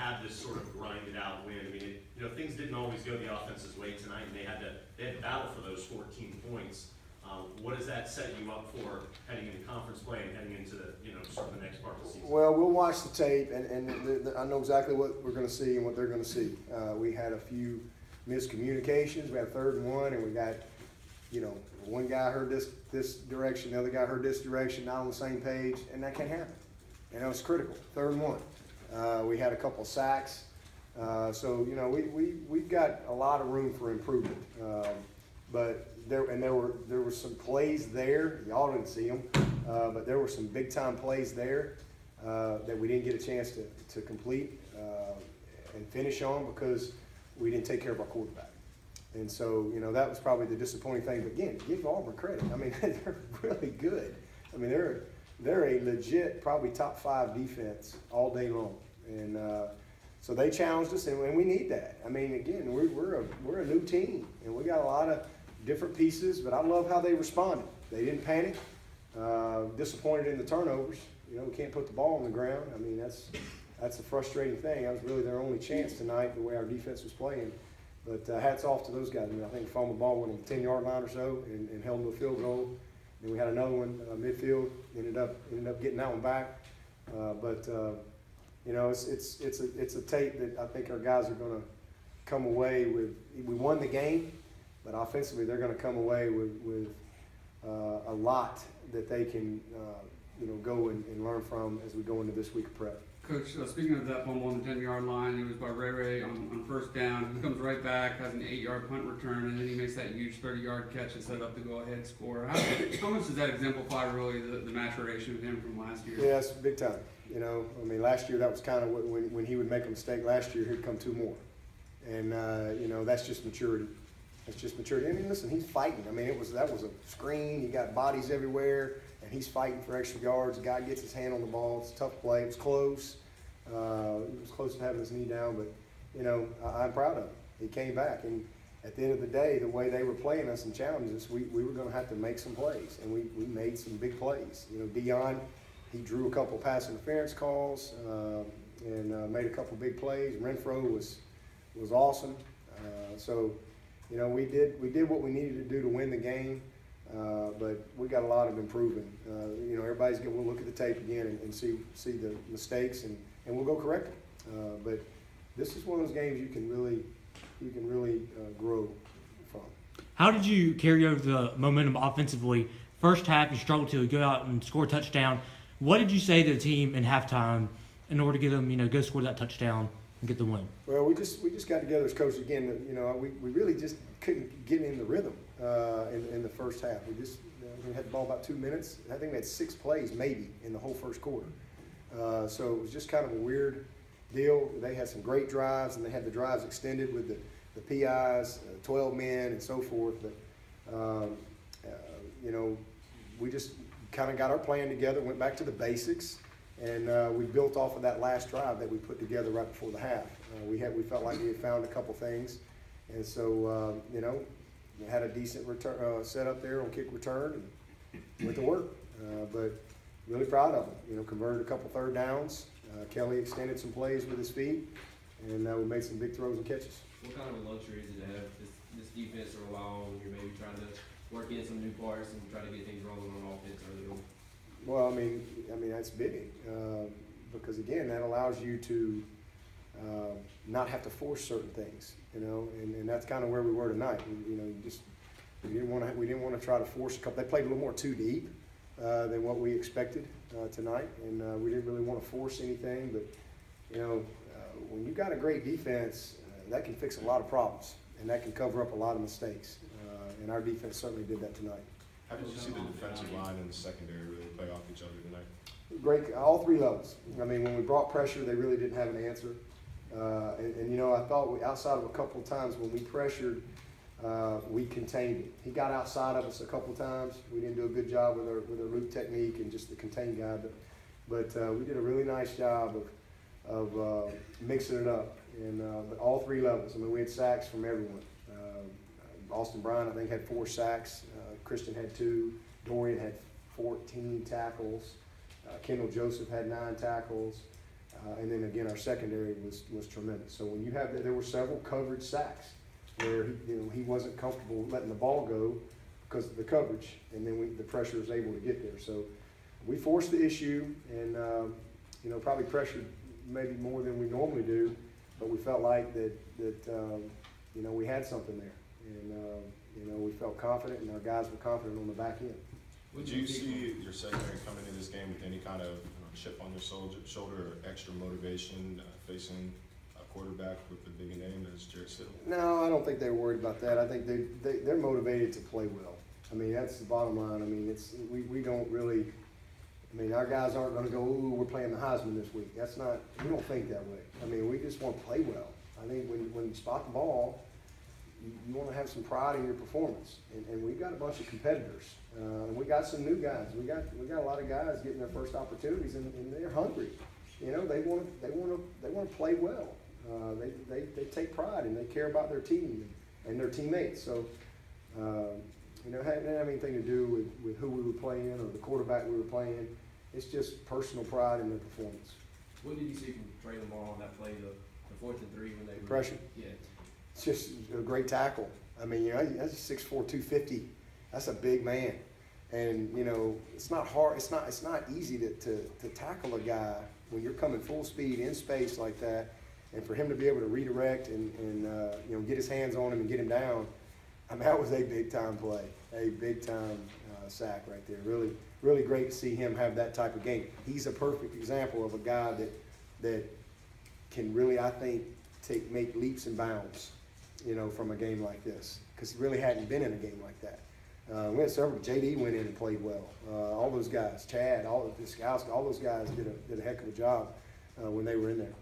have this sort of grinded out win. I mean, things didn't always go the offense's way tonight, and they had to battle for those 14 points. What does that set you up for heading into conference play and heading into sort of the next part of the season? Well, we'll watch the tape, and I know exactly what we're going to see and what they're going to see. We had a few miscommunications. We had 3rd and 1, and we got, one guy heard this direction, the other guy heard this direction, not on the same page, and that can happen. It's critical. 3rd and 1. We had a couple sacks. So, we've got a lot of room for improvement. But there were some plays there. Y'all didn't see them, but there were some big time plays there that we didn't get a chance to complete and finish on because we didn't take care of our quarterback. And so, that was probably the disappointing thing. But again, give Auburn credit. I mean, they're really good. I mean, they're a legit, probably top 5 defense all day long. And so they challenged us, and we need that. I mean, again, we're a new team, and we got a lot of different pieces, but I love how they responded. They didn't panic. Disappointed in the turnovers. We can't put the ball on the ground. I mean, that's a frustrating thing. That was really their only chance tonight, the way our defense was playing. But hats off to those guys. I mean, I think fumbled the ball went on the 10-yard line or so and held them to a field goal. And we had another one midfield. Ended up getting that one back. But it's a tape that I think our guys are going to come away with. We won the game. But offensively, they're going to come away with a lot that they can, go and learn from as we go into this week of prep. Coach, speaking of that fumble on the 10-yard line, it was by Ray on 1st down. He comes right back, has an 8-yard punt return, and then he makes that huge 30-yard catch and set up the go-ahead score. How much does that exemplify really the maturation of him from last year? Yeah, it's big time. Last year that was kind of when he would make a mistake. Last year he'd come 2 more, and that's just maturity. It's just maturity. I mean, listen, he's fighting. I mean, that was a screen. You got bodies everywhere, and he's fighting for extra yards. The guy gets his hand on the ball. It's a tough play. It was close. He was close to having his knee down, but, I'm proud of him. He came back, and at the end of the day, the way they were playing us and challenging us, we were going to have to make some plays, and we made some big plays. Dion, he drew a couple pass interference calls and made a couple big plays. Renfro was awesome. We did what we needed to do to win the game, but we got a lot of improving. We'll look at the tape again and see the mistakes, and we'll go correct them. But this is one of those games you can really grow from. How did you carry over the momentum offensively? First half, you struggled to go out and score a touchdown. What did you say to the team in halftime in order to get them, go score that touchdown and get the win? Well, we just got together as coaches again. We really just couldn't get in the rhythm in the first half. We had the ball about 2 minutes. I think we had 6 plays maybe in the whole first quarter. So it was just kind of a weird deal. They had some great drives, and they had the drives extended with the PIs, 12 men, and so forth. But we just kind of got our plan together, went back to the basics. And we built off of that last drive that we put together right before the half. We felt like we had found a couple things, and so we had a decent return set up there on kick return and went to work. But really proud of them. Converted a couple 3rd downs. Kelly extended some plays with his feet, and we made some big throws and catches. What kind of a luxury is it to have this defense for a while when you're maybe trying to work in some new parts and try to get things rolling on offense early on? Well, I mean that's big because again that allows you to not have to force certain things, and that's kind of where we were tonight. We didn't want to try to force a couple. They played a little more too deep than what we expected tonight, and we didn't really want to force anything. But when you've got a great defense, that can fix a lot of problems, and that can cover up a lot of mistakes. And our defense certainly did that tonight. How did you see the defensive line and the secondary really play off each other tonight? Great, all 3 levels. I mean, when we brought pressure, they really didn't have an answer. I thought outside of a couple of times when we pressured, we contained it. He got outside of us a couple of times. We didn't do a good job with our loop technique and just the contain guy, but we did a really nice job of mixing it up. And but all 3 levels. I mean, we had sacks from everyone. Austin Bryan, I think, had 4 sacks. Christian had 2. Dorian had 14 tackles. Kendall Joseph had 9 tackles. And then again, our secondary was tremendous. So when you have that, there were several coverage sacks where he wasn't comfortable letting the ball go because of the coverage, and then the pressure was able to get there. So we forced the issue, and probably pressured maybe more than we normally do, but we felt like that we had something there, and we felt confident, and our guys were confident on the back end. Would you see your secondary coming into this game with any kind of chip on your shoulder or extra motivation facing a quarterback with a big name as Jared Stidham? No, I don't think they were worried about that. I think they're motivated to play well. I mean, that's the bottom line. I mean, we don't really. I mean, our guys aren't going to go, ooh, we're playing the Heisman this week. That's not. We don't think that way. I mean, we just want to play well. I think when you spot the ball, you want to have some pride in your performance. And we've got a bunch of competitors. And we got some new guys. We got a lot of guys getting their first opportunities, and they're hungry. They want to play well. They take pride and they care about their team and their teammates. So it didn't have anything to do with who we were playing or the quarterback we were playing. It's just personal pride in their performance. What did you see from Trey Lamar on that play, the 4th and 3 when they were Pressure. Yeah. It's just a great tackle. I mean, that's a 6'4", 250. That's a big man. And, it's not hard. It's not easy to tackle a guy when you're coming full speed in space like that. And for him to be able to redirect and get his hands on him and get him down, I mean, that was a big-time play, a big-time sack right there. Really, really great to see him have that type of game. He's a perfect example of a guy that can really, I think, make leaps and bounds, from a game like this, because he really hadn't been in a game like that. We had several. JD went in and played well. All those guys, Chad, all those guys did a heck of a job when they were in there.